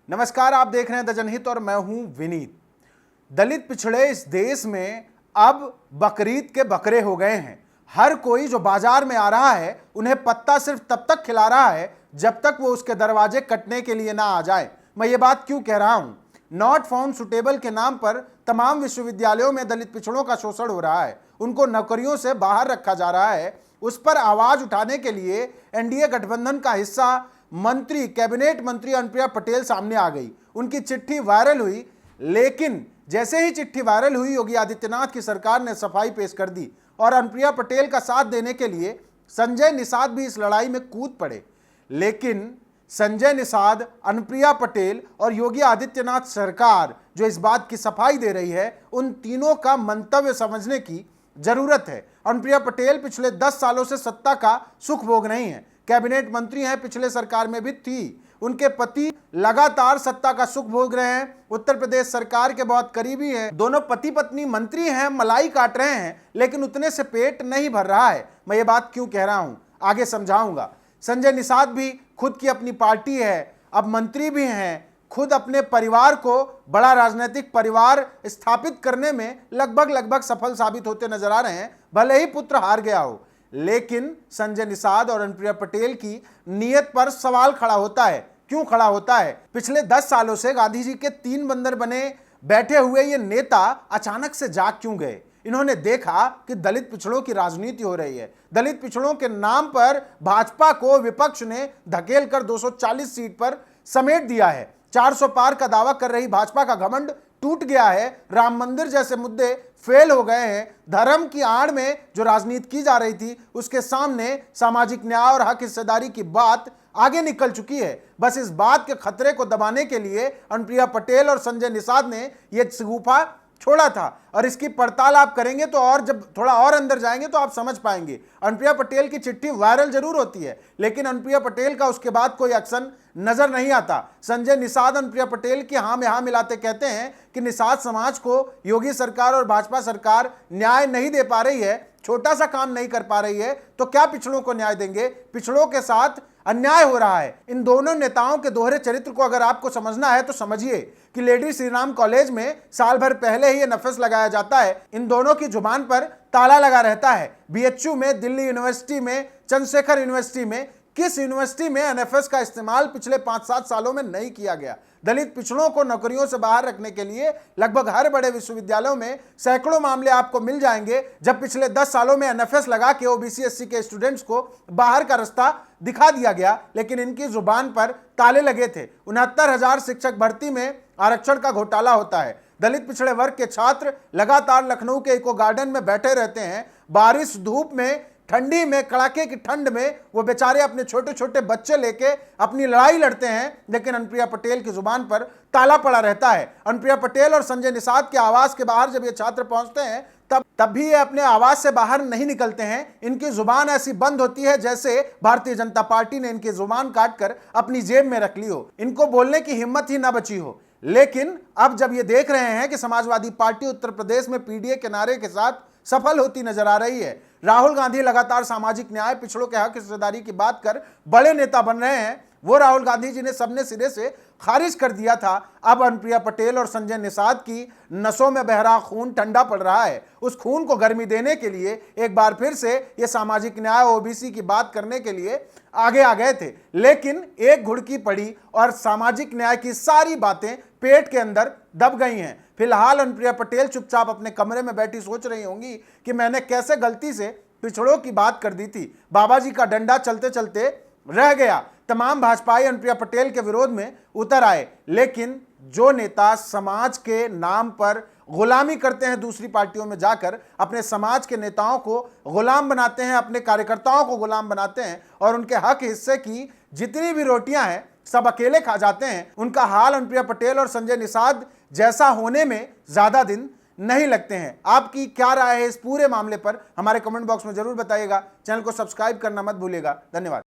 नमस्कार, आप देख रहे हैं द जनहित और मैं हूं विनीत। दलित पिछड़े इस देश में अब बकरीद के बकरे हो गए हैं। हर कोई जो बाजार में आ रहा है उन्हें पत्ता सिर्फ तब तक खिला रहा है जब तक वो उसके दरवाजे कटने के लिए ना आ जाए। मैं ये बात क्यों कह रहा हूं? नॉट फाउंड सुटेबल के नाम पर तमाम विश्वविद्यालयों में दलित पिछड़ों का शोषण हो रहा है, उनको नौकरियों से बाहर रखा जा रहा है। उस पर आवाज उठाने के लिए एनडीए गठबंधन का हिस्सा मंत्री, कैबिनेट मंत्री अनुप्रिया पटेल सामने आ गई। उनकी चिट्ठी वायरल हुई, लेकिन जैसे ही चिट्ठी वायरल हुई योगी आदित्यनाथ की सरकार ने सफाई पेश कर दी और अनुप्रिया पटेल का साथ देने के लिए संजय निषाद भी इस लड़ाई में कूद पड़े। लेकिन संजय निषाद, अनुप्रिया पटेल और योगी आदित्यनाथ सरकार जो इस बात की सफाई दे रही है, उन तीनों का मंतव्य समझने की जरूरत है। अनुप्रिया पटेल पिछले 10 सालों से सत्ता का सुख भोग रही हैं, कैबिनेट मंत्री हैं, पिछले सरकार में भी थी। उनके पति लगातार सत्ता का सुख भोग रहे हैं, उत्तर प्रदेश सरकार के बहुत करीबी हैं। दोनों पति पत्नी मंत्री हैं, मलाई काट रहे हैं, लेकिन उतने से पेट नहीं भर रहा है। मैं ये बात क्यों कह रहा हूं आगे समझाऊंगा। संजय निषाद भी खुद की अपनी पार्टी है, अब मंत्री भी हैं, खुद अपने परिवार को बड़ा राजनीतिक परिवार स्थापित करने में लगभग सफल साबित होते नजर आ रहे हैं। भले ही पुत्र हार गया हो, लेकिन संजय निषाद और अनुप्रिया पटेल की नीयत पर सवाल खड़ा होता है। क्यों खड़ा होता है? पिछले 10 सालों से गांधी जी के 3 बंदर बने बैठे हुए ये नेता अचानक से जाग क्यों गए? इन्होंने देखा कि दलित पिछड़ों की राजनीति हो रही है। दलित पिछड़ों के नाम पर भाजपा को विपक्ष ने धकेल कर 240 सीट पर समेट दिया है। 400 पार का दावा कर रही भाजपा का घमंड टूट गया है। राम मंदिर जैसे मुद्दे फेल हो गए हैं। धर्म की आड़ में जो राजनीति की जा रही थी, उसके सामने सामाजिक न्याय और हक हिस्सेदारी की बात आगे निकल चुकी है। बस इस बात के खतरे को दबाने के लिए अनुप्रिया पटेल और संजय निषाद ने यह शगुफा छोड़ा था, और इसकी पड़ताल आप करेंगे तो और जब थोड़ा और अंदर जाएंगे तो आप समझ पाएंगे। अनुप्रिया पटेल की चिट्ठी वायरल जरूर होती है, लेकिन अनुप्रिया पटेल का उसके बाद कोई एक्शन नजर नहीं आता। संजय निषाद अनुप्रिया पटेल की हाँ में हाँ मिलाते कहते हैं कि निषाद समाज को योगी सरकार और भाजपा सरकार न्याय नहीं दे पा रही है, छोटा सा काम नहीं कर पा रही है, तो क्या पिछड़ों को न्याय देंगे? पिछड़ों के साथ अन्याय हो रहा है। इन दोनों नेताओं के दोहरे चरित्र को अगर आपको समझना है तो समझिए कि लेडी श्री राम कॉलेज में साल भर पहले ही नफस लगाया जाता है। इन दोनों की जुबान पर ताला लगा रहता है। बीएचयू में, दिल्ली यूनिवर्सिटी में, चंद्रशेखर यूनिवर्सिटी में, किस यूनिवर्सिटी में एनएफएस का इस्तेमाल पिछले 5-7 सालों में नहीं किया गया? दलित पिछड़ों को नौकरियों से बाहर रखने के लिए लगभग हर बड़े विश्वविद्यालयों में सैकड़ों मामले आपको मिल जाएंगे, जब पिछले 10 सालों में एनएफएस लगा के ओबीसी एससी के स्टूडेंट्स को बाहर का रास्ता दिखा दिया गया, लेकिन इनकी जुबान पर ताले लगे थे। 69,000 शिक्षक भर्ती में आरक्षण का घोटाला होता है। दलित पिछड़े वर्ग के छात्र लगातार लखनऊ के इको गार्डन में बैठे रहते हैं। बारिश, धूप में, ठंडी में, कड़ाके की ठंड में वो बेचारे अपने छोटे छोटे बच्चे लेके अपनी लड़ाई लड़ते हैं, लेकिन अनुप्रिया पटेल की जुबान पर ताला पड़ा रहता है। अनुप्रिया पटेल और संजय निषाद के आवास के बाहर जब ये छात्र पहुंचते हैं तब भी ये अपने आवाज से बाहर नहीं निकलते हैं। इनकी जुबान ऐसी बंद होती है जैसे भारतीय जनता पार्टी ने इनकी जुबान काटकर अपनी जेब में रख ली हो, इनको बोलने की हिम्मत ही ना बची हो। लेकिन अब जब ये देख रहे हैं कि समाजवादी पार्टी उत्तर प्रदेश में पीडीए के नारे के साथ सफल होती नजर आ रही है, राहुल गांधी लगातार सामाजिक न्याय, पिछड़ों के हक हिस्सेदारी की बात कर बड़े नेता बन रहे हैं, वो राहुल गांधी जी ने सबने सिरे से खारिज कर दिया था। अब अनुप्रिया पटेल और संजय निषाद की नसों में बह रहा खून ठंडा पड़ रहा है। उस खून को गर्मी देने के लिए एक बार फिर से ये सामाजिक न्याय, ओबीसी की बात करने के लिए आगे आ गए थे, लेकिन एक घुड़की पड़ी और सामाजिक न्याय की सारी बातें पेट के अंदर दब गई हैं। फिलहाल अनुप्रिया पटेल चुपचाप अपने कमरे में बैठी सोच रही होंगी कि मैंने कैसे गलती से पिछड़ों की बात कर दी थी। बाबा जी का डंडा चलते चलते रह गया। तमाम भाजपाई अनुप्रिया पटेल के विरोध में उतर आए, लेकिन जो नेता समाज के नाम पर गुलामी करते हैं, दूसरी पार्टियों में जाकर अपने समाज के नेताओं को गुलाम बनाते हैं, अपने कार्यकर्ताओं को गुलाम बनाते हैं और उनके हक हिस्से की जितनी भी रोटियां हैं सब अकेले खा जाते हैं, उनका हाल अनुप्रिया पटेल और संजय निषाद जैसा होने में ज्यादा दिन नहीं लगते हैं। आपकी क्या राय है इस पूरे मामले पर? हमारे कमेंट बॉक्स में जरूर बताइएगा। चैनल को सब्सक्राइब करना मत भूलिएगा। धन्यवाद।